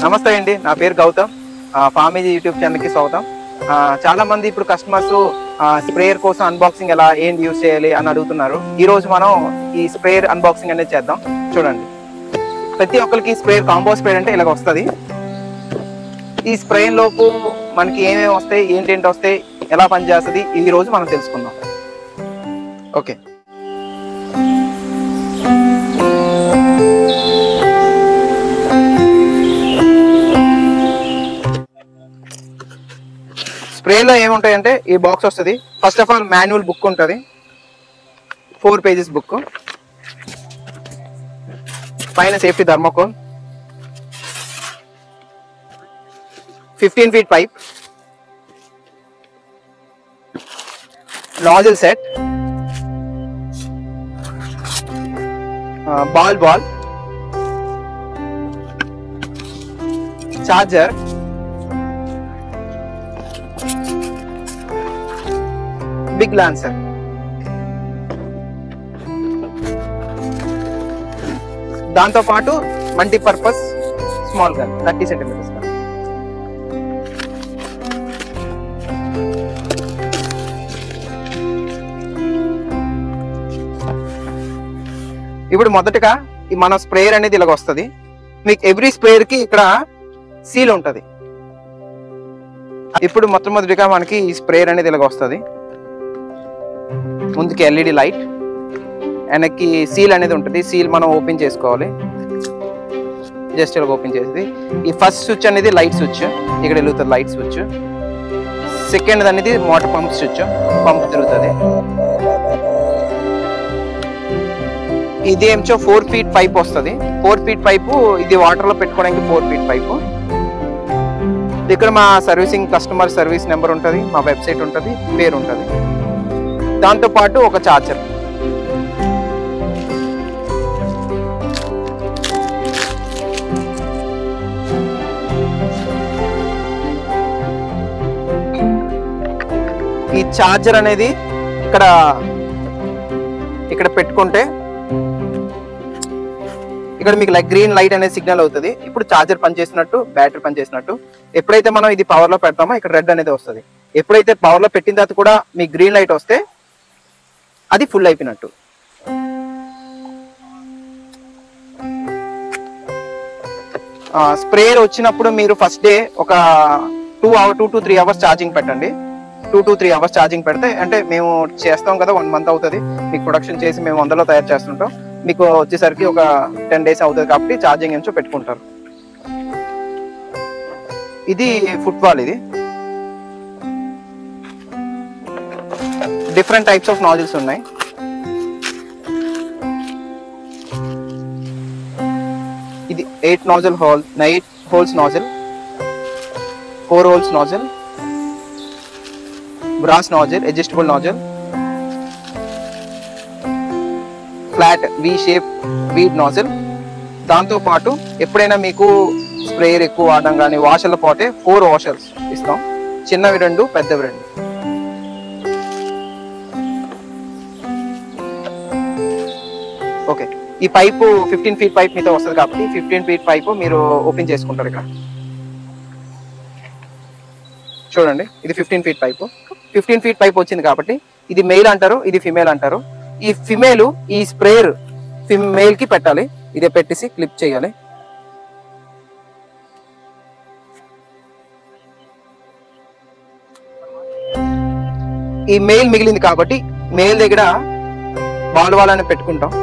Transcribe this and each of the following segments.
నమస్తే అండి, నా పేరు గౌతమ్. ఫార్మేజీ యూట్యూబ్ ఛానల్కి స్వాగతం. చాలా మంది ఇప్పుడు కస్టమర్స్ స్ప్రేయర్ కోసం అన్బాక్సింగ్ ఎలా ఏంటి యూజ్ చేయాలి అని అడుగుతున్నారు. ఈ రోజు మనం ఈ స్ప్రేయర్ అన్బాక్సింగ్ అనేది చేద్దాం. చూడండి, ప్రతి ఒక్కరికి స్ప్రేయర్ కాంబో స్ప్రేయర్ అంటే ఇలాగ వస్తుంది. ఈ స్ప్రేయర్ లోపు మనకి ఏమేమి వస్తాయి, ఏంటేంటి వస్తాయి, ఎలా పనిచేస్తుంది, ఈ రోజు మనం తెలుసుకుందాం. ఓకే, స్ప్రేలో ఏముంటాయంటే ఈ బాక్స్ వస్తుంది. First of all manual book ఉంటుంది, 4 pages బుక్. పైన safety thermocol, 15 feet pipe, nozzle set, ball charger, big lancer. దాంతో పాటు మల్టీపర్పస్ స్మాల్ గన్ 30 centimeters. ఇప్పుడు మొదటగా మన స్ప్రేయర్ అనేది ఇలాగ వస్తుంది. మీకు ఎవ్రీ స్ప్రేయర్ కి ఇక్కడ సీల్ ఉంటుంది. ఇప్పుడు మొట్టమొదటిగా మనకి ఈ స్ప్రేయర్ అనేది ఇలాగ వస్తుంది. ముందుకి LED లైట్, వెనక్కి సీల్ అనేది ఉంటుంది. సీల్ మనం ఓపెన్ చేసుకోవాలి. జస్ట్ ఇలా ఓపెన్ చేసేది. ఈ ఫస్ట్ స్విచ్ అనేది లైట్ స్విచ్, ఇక్కడ వెలుగుతుంది లైట్ స్విచ్. సెకండ్ అనేది మోటార్ పంప్ స్విచ్, పంప్ తిరుగుతుంది. ఇది ఏమో 4 feet పైప్ వస్తుంది. 4 feet పైపు, ఇది వాటర్ లో పెట్టుకోవడానికి 4 feet పైపు. ఇక్కడ మా సర్వీసింగ్ కస్టమర్ సర్వీస్ నెంబర్ ఉంటుంది, మా వెబ్సైట్ ఉంటుంది, పేరు ఉంటుంది. దాంతో పాటు ఒక చార్జర్. ఈ చార్జర్ అనేది ఇక్కడ పెట్టుకుంటే ఇక్కడ మీకు గ్రీన్ లైట్ అనేది సిగ్నల్ అవుతుంది. ఇప్పుడు చార్జర్ పనిచేసినట్టు, బ్యాటరీ పనిచేసినట్టు. ఎప్పుడైతే మనం ఇది పవర్ లో పెడతామో ఇక్కడ రెడ్ అనేది వస్తుంది. ఎప్పుడైతే పవర్ లో పెట్టిన తర్వాత కూడా మీకు గ్రీన్ లైట్ వస్తే అది ఫుల్ అయిపోయినట్టు. స్ప్రేయర్ వచ్చినప్పుడు మీరు ఫస్ట్ డే ఒక 2 to 3 hours ఛార్జింగ్ పెట్టండి. 2 to 3 hours ఛార్జింగ్ పెడితే, అంటే మేము చేస్తాం కదా, 1 month అవుతుంది మీకు ప్రొడక్షన్ చేసి, మేము 100లో తయారు చేస్తుంటాం. మీకు వచ్చేసరికి ఒక 10 days అవుతుంది కాబట్టి ఛార్జింగ్ ఎంచో పెట్టుకుంటారు. ఇది ఫుట్బాల్. ఇది డిఫరెంట్ టైప్స్ ఆఫ్ నాజిల్స్ ఉన్నాయి. ఇది 8 nozzle hole, 8 holes nozzle, 4 holes nozzle, brass nozzle, adjustable nozzle, flat V shape weed nozzle. దాంతో పాటు ఎప్పుడైనా మీకు స్ప్రేయర్ ఎక్కువ వాడడం కానీ వాషర్ల పోతే 4 వాషర్స్ ఇస్తాం. చిన్నవి 2, పెద్దవి 2. ఓకే, ఈ పైపు 15 feet పైప్ మీతో వస్తుంది కాబట్టి 15 feet పైపు మీరు ఓపెన్ చేసుకుంటారు. ఇక్కడ చూడండి, ఇది 15 feet పైపు. 15 feet పైప్ వచ్చింది కాబట్టి ఇది మెయిల్ అంటారు, ఇది ఫిమేల్ అంటారు. ఈ ఫిమేల్ ఈ స్ప్రేయర్ ఫిమేల్ కి పెట్టాలి. ఇదే పెట్టేసి క్లిప్ చేయాలి. ఈ మెయిల్ మిగిలింది కాబట్టి మెయిల్ దగ్గర బాల్ అని పెట్టుకుంటాం.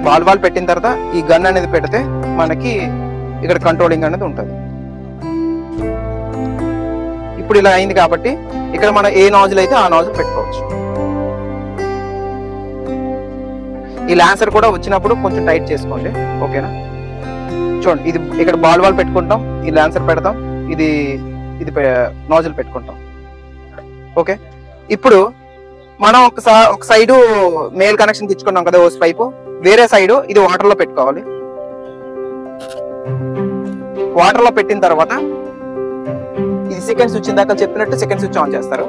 బాల్ పెట్టిన తర్వాత ఈ గన్ అనేది పెడితే మనకి ఇక్కడ కంట్రోలింగ్ అనేది ఉంటుంది. ఇప్పుడు ఇలా అయింది కాబట్టి ఇక్కడ మనం ఏ నాజిల్ అయితే ఆ నాజిల్ పెట్టుకోవచ్చు. ఈ లాన్సర్ కూడా వచ్చినప్పుడు కొంచెం టైట్ చేసుకోండి, ఓకేనా? చూడండి, ఇది ఇక్కడ బాల్ పెట్టుకుంటాం, ఈ లాన్సర్ పెడతాం, ఇది నాజిల్ పెట్టుకుంటాం. ఓకే, ఇప్పుడు మనం ఒక సైడు మేల్ కనెక్షన్ ఇచ్చుకున్నాం కదా ఓస్ పైపు, వేరే సైడు ఇది వాటర్ లో పెట్టుకోవాలి. వాటర్ లో పెట్టిన తర్వాత ఇది సెకండ్ స్విచ్ ఇందాక చెప్పినట్టు సెకండ్ స్విచ్ ఆన్ చేస్తారు.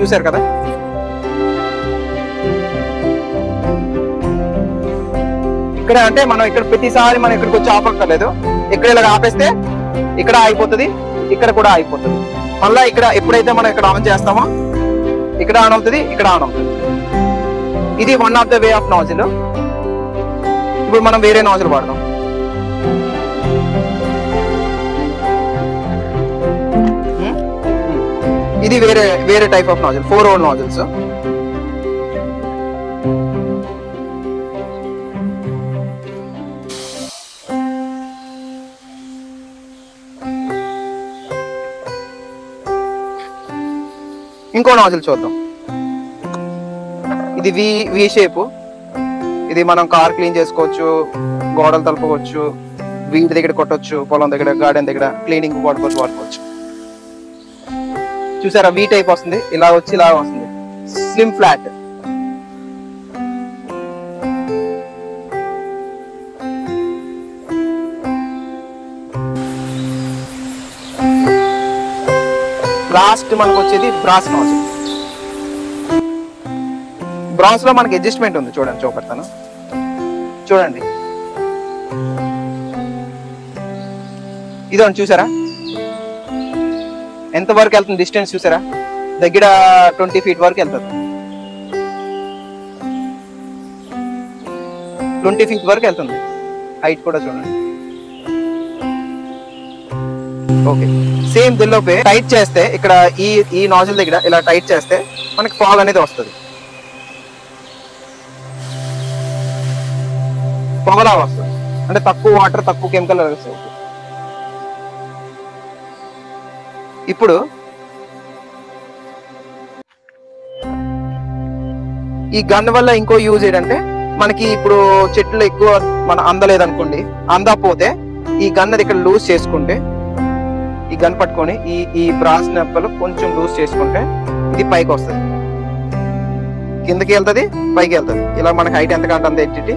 చూసారు కదా. ఇక్కడ అంటే మనం ఇక్కడ ప్రతిసారి మనం ఇక్కడికి వచ్చి ఆపక్కర్లేదు. ఇక్కడ ఇలా ఆపేస్తే ఇక్కడ అయిపోతుంది, ఇక్కడ కూడా అయిపోతుంది. మళ్ళీ ఇక్కడ ఎప్పుడైతే మనం ఇక్కడ ఆన్ చేస్తామో ఇక్కడ ఆన్ అవుతుంది, ఇక్కడ ఆన్ అవుతుంది. ఇది one of the way of nozzle. ఇప్పుడు మనం వేరే నాజిల్ వాడదాం. ఇది వేరే type of nozzle, 4 whole nozzles. ఇంకో నాజిల్ చూద్దాం. ఇది వి షేప్. ఇది మనం కార్ క్లీన్ చేసుకోవచ్చు, గోడలు తలుపుకోవచ్చు, వీటి దగ్గర కొట్టవచ్చు, పొలం దగ్గర, గార్డెన్ దగ్గర క్లీనింగ్ వాడుకోవచ్చు. చూసారా, వి టైప్ వస్తుంది, ఇలా వచ్చి ఇలా వస్తుంది, స్లిమ్ ఫ్లాట్. లాస్ట్ మనకు వచ్చేది బ్రాస్ నాజిల్. బ్రాస్ లో మనకి అడ్జస్ట్మెంట్ ఉంది, చూడండి చూపెడతాను. చూడండి, ఇదో చూసారా ఎంత వరకు వెళ్తుంది డిస్టెన్స్. చూసారా, దగ్గర 20 feet వరకు వెళ్తుంది. 20 feet వరకు వెళ్తుంది. హైట్ కూడా చూడండి. ఓకే, సేమ్ దిల్లోపే టైట్ చేస్తే ఇక్కడ ఈ నాజిల్ దగ్గర ఇలా టైట్ చేస్తే మనకి ఫాగ్ అనేది వస్తుంది. పొగలా వస్తుంది, అంటే తక్కువ వాటర్, తక్కువ కెమికల్ వస్తుంది. ఇప్పుడు ఈ గన్ వల్ల ఇంకో యూజ్ ఏంటంటే, మనకి ఇప్పుడు చెట్లు ఎక్కువ మన అందలేదనుకోండి, అందకపోతే ఈ గన్ అది ఇక్కడ లూజ్ చేసుకుంటే, ఈ గన్ పట్టుకొని ఈ బ్రాస్ నెప్పలు కొంచెం లూజ్ చేసుకుంటే ఇది పైకి వస్తుంది, కిందకి వెళ్తుంది, పైకి వెళ్తుంది. ఇలా మనకి హైట్ ఎంత కంటే అంత ఎట్టి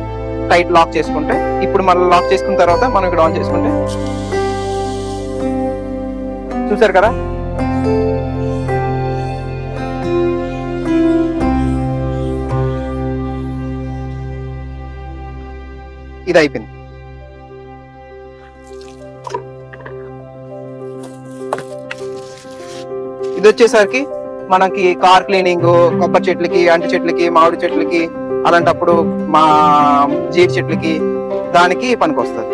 టైట్ లాక్ చేసుకుంటే, ఇప్పుడు మనం లాక్ చేసుకున్న తర్వాత మనం ఇక్కడ ఆన్ చేసుకుంటే, చూసారు కదా, ఇది అయిపోయింది. ఇది వచ్చేసరికి మనకి కార్ క్లీనింగ్, కొబ్బరి చెట్లకి, అంటి చెట్లకి, మామిడి చెట్లకి, అలాంటప్పుడు మా జీడి చెట్లకి దానికి పనికి వస్తుంది.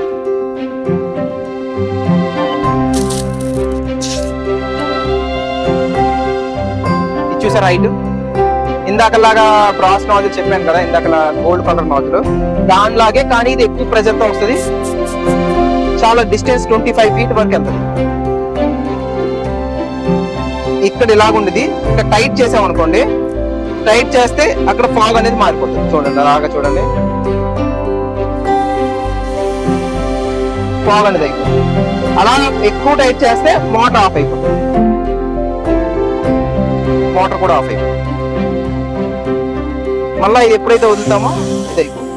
ఇది చూసారా హైట్. ఇందాకలాగా బ్రాస్ నాజిల్ చెప్పాను కదా, ఇందాకలా గోల్డ్ కలర్ నాజిల్ దానిలాగే, కానీ ఇది ఎక్కువ ప్రెజర్ తో వస్తుంది. చాలా డిస్టెన్స్ 25 feet వరకు వెళ్తుంది. ఇక్కడ ఇలాగుండేది, ఇక్కడ టైట్ చేసామనుకోండి, టైట్ చేస్తే అక్కడ ఫాగ్ అనేది మారిపోతుంది. చూడండి, అలాగా చూడండి, ఫాగ్ అనేది అయిపోతుంది. అలా ఎక్కువ టైట్ చేస్తే మోటార్ ఆఫ్ అయిపోతుంది, మోటార్ కూడా ఆఫ్ అయిపోతుంది. మళ్ళీ ఇది ఎప్పుడైతే వదులుతామో ఇది అయిపోతుంది.